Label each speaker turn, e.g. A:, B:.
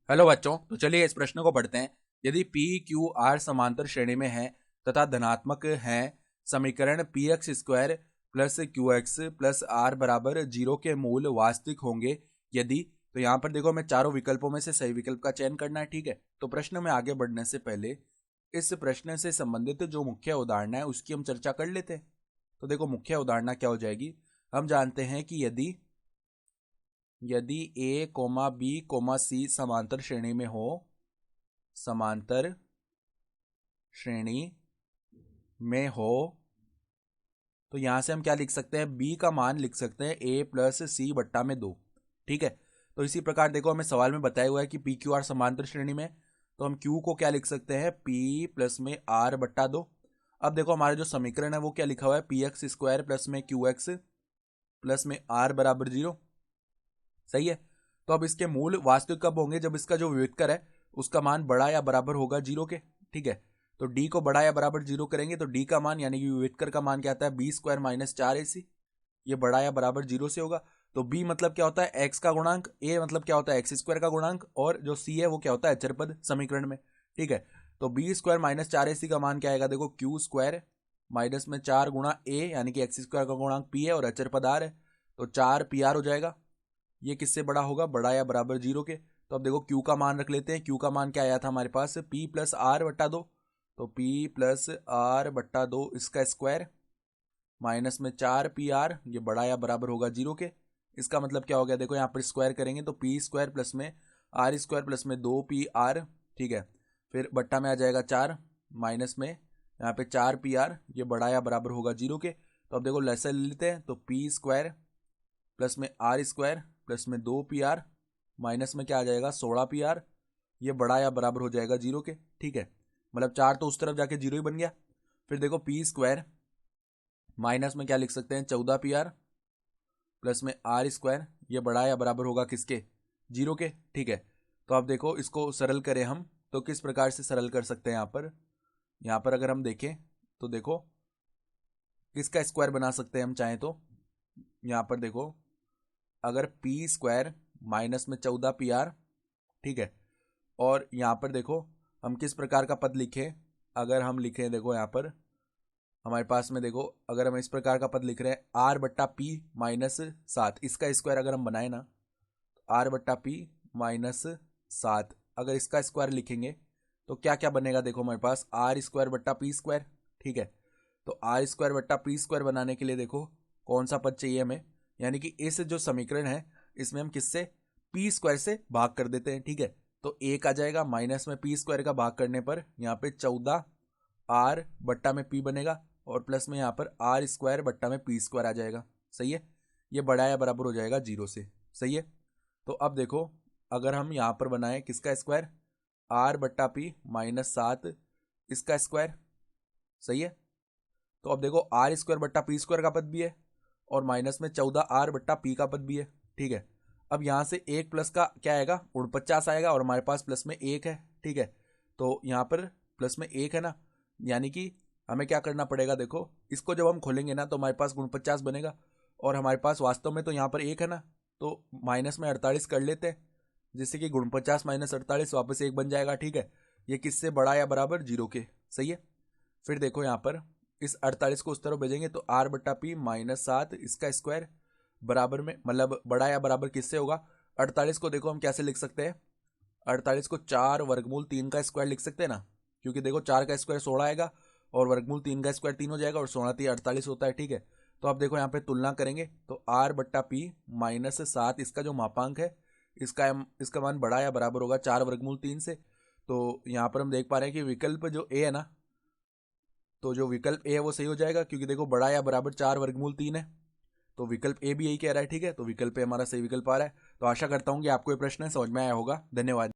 A: Hello बच्चों, तो चलिए इस प्रश्न को पढ़ते हैं। यदि P Q R समांतर श्रेणी में है तथा धनात्मक है, समीकरण P X square plus Q X plus R बराबर 0 के मूल वास्तविक होंगे यदि। तो यहाँ पर देखो, हमें चारों विकल्पों में से सही विकल्प का चयन करना है। ठीक है, तो प्रश्न में आगे बढ़ने से पहले इस प्रश्न से संबंधित जो मुख्य उदाहरण है उसकी हम चर्चा कर लेते हैं। तो देखो, मुख्य उदाहरण क्या हो जाएगी। हम जानते हैं कि यदि यदि ए कोमा बी कोमा सी समांतर श्रेणी में हो, समांतर श्रेणी में हो, तो यहां से हम क्या लिख सकते हैं, बी का मान लिख सकते हैं ए प्लस सी बट्टा में 2। ठीक है, तो इसी प्रकार देखो, हमें सवाल में बताया हुआ है कि पी क्यू आर समांतर श्रेणी में, तो हम क्यू को क्या लिख सकते हैं, पी प्लस में आर बट्टा 2। अब देखो, हमारा जो समीकरण है वो क्या लिखा हुआ है, पी एक्स स्क्वायर प्लस में क्यू एक्स प्लस में आर बराबर 0। सही है, तो अब इसके मूल वास्तविक कब होंगे, जब इसका जो विविधकर है उसका मान बड़ा या बराबर होगा 0 के। ठीक है, तो डी को बड़ा या बराबर 0 करेंगे तो डी का मान यानी कि विविधकर का मान क्या आता है, बी स्क्वायर माइनस 4ac। ये बड़ा या बराबर 0 से होगा। तो बी मतलब क्या होता है, एक्स का गुणांक, ए मतलब क्या होता है, एक्स स्क्वायर का गुणांक, और जो सी है वो क्या होता है, अचर पद समीकरण में। ठीक है, तो बी स्क्वायर माइनस 4ac का मान क्या आएगा, देखो क्यू स्क्वायर माइनस में 4 गुणा ए यानी कि एक्स स्क्वायर का गुणांक पी है और अचर पद आर है, तो 4 पी आर हो जाएगा। ये किससे बड़ा होगा, बड़ा या बराबर 0 के। तो अब देखो, क्यू का मान रख लेते हैं। क्यू का मान क्या आया था हमारे पास, पी प्लस आर बट्टा 2। तो पी प्लस आर बट्टा 2 इसका स्क्वायर माइनस में 4 पी आर, ये बड़ा या बराबर होगा 0 के। इसका मतलब क्या हो गया, देखो यहाँ पर स्क्वायर करेंगे तो पी स्क्वायर प्लस में आर स्क्वायर प्लस में 2 पी आर। ठीक है, फिर बट्टा में आ जाएगा 4 माइनस में यहाँ पे 4 पी आर, ये बड़ा या बराबर होगा 0 के। तो अब देखो लेसन ले लेते हैं, तो पी स्क्वायर प्लस में आर स्क्वायर प्लस में 2 पी आर माइनस में क्या आ जाएगा, 16 पी आर, ये बड़ा या बराबर हो जाएगा 0 के। ठीक है, मतलब 4 तो उस तरफ जाके 0 ही बन गया। फिर देखो, पी स्क्वायर माइनस में क्या लिख सकते हैं, 14 पी आर प्लस में आर स्क्वायर, ये बड़ा या बराबर होगा किसके, 0 के। ठीक है, तो अब देखो, इसको सरल करें हम तो किस प्रकार से सरल कर सकते हैं। यहाँ पर अगर हम देखें तो देखो, किसका स्क्वायर बना सकते हैं हम चाहें तो। यहाँ पर देखो, अगर पी स्क्वायर माइनस में 14 पी आर, ठीक है, और यहाँ पर देखो हम किस प्रकार का पद लिखें। अगर हम लिखें, देखो यहाँ पर हमारे पास में देखो, अगर हम इस प्रकार का पद लिख रहे हैं, आर बट्टा पी माइनस 7, इसका स्क्वायर अगर हम बनाए ना, तो आर बट्टा पी माइनस 7 अगर इसका स्क्वायर लिखेंगे तो क्या क्या बनेगा, देखो हमारे पास आर स्क्वायर बट्टा पी स्क्वायर। ठीक है, तो आर स्क्वायर बट्टा पी स्क्वायर बनाने के लिए देखो कौन सा पद चाहिए हमें, यानी कि इस जो समीकरण है इसमें हम किससे, पी स्क्वायर से भाग कर देते हैं। ठीक है, तो एक आ जाएगा माइनस में पी स्क्वायर का भाग करने पर यहाँ पे 14 आर बट्टा में पी बनेगा, और प्लस में यहाँ पर आर स्क्वायर बट्टा में पी स्क्वायर आ जाएगा। सही है, ये बड़ा या बराबर हो जाएगा 0 से। सही है, तो अब देखो, अगर हम यहाँ पर बनाएं किसका स्क्वायर, आर बट्टा पी माइनस 7 इसका स्क्वायर। सही है, तो अब देखो, आर स्क्वायर बट्टा पी स्क्वायर का पद भी है और माइनस में 14 आर बट्टा पी का पद भी है। ठीक है, अब यहाँ से एक प्लस का क्या आएगा, 49 आएगा, और हमारे पास प्लस में 1 है। ठीक है, तो यहाँ पर प्लस में 1 है ना, यानी कि हमें क्या करना पड़ेगा, देखो इसको जब हम खोलेंगे ना तो हमारे पास 49 बनेगा, और हमारे पास वास्तव में तो यहाँ पर 1 है ना, तो माइनस में 48 कर लेते हैं, जिससे कि 49 माइनस 48 वापस 1 बन जाएगा। ठीक है, ये किससे बड़ा या बराबर, 0 के। सही है, फिर देखो यहाँ पर इस 48 को उस तरफ भेजेंगे तो आर बट्टा पी माइनस 7 इसका स्क्वायर बराबर में, मतलब बड़ा या बराबर किससे होगा, 48 को देखो हम कैसे लिख सकते हैं, 48 को 4 वर्गमूल 3 का स्क्वायर लिख सकते हैं ना, क्योंकि देखो 4 का स्क्वायर 16 आएगा और वर्गमूल 3 का स्क्वायर 3 हो जाएगा, और 16 3 48 होता है। ठीक है, तो आप देखो यहाँ पे तुलना करेंगे तो आर बट्टा पी माइनस 7 इसका जो मापांक है, इसका मान बड़ा या बराबर होगा 4 वर्गमूल 3 से। तो यहाँ पर हम देख पा रहे हैं कि विकल्प जो ए है ना, तो जो विकल्प ए है वो सही हो जाएगा, क्योंकि देखो बड़ा या बराबर 4 वर्गमूल 3 है, तो विकल्प ए भी यही कह रहा है। ठीक है, तो विकल्प ए हमारा सही विकल्प आ रहा है। तो आशा करता हूँ कि आपको ये प्रश्न समझ में आया होगा। धन्यवाद।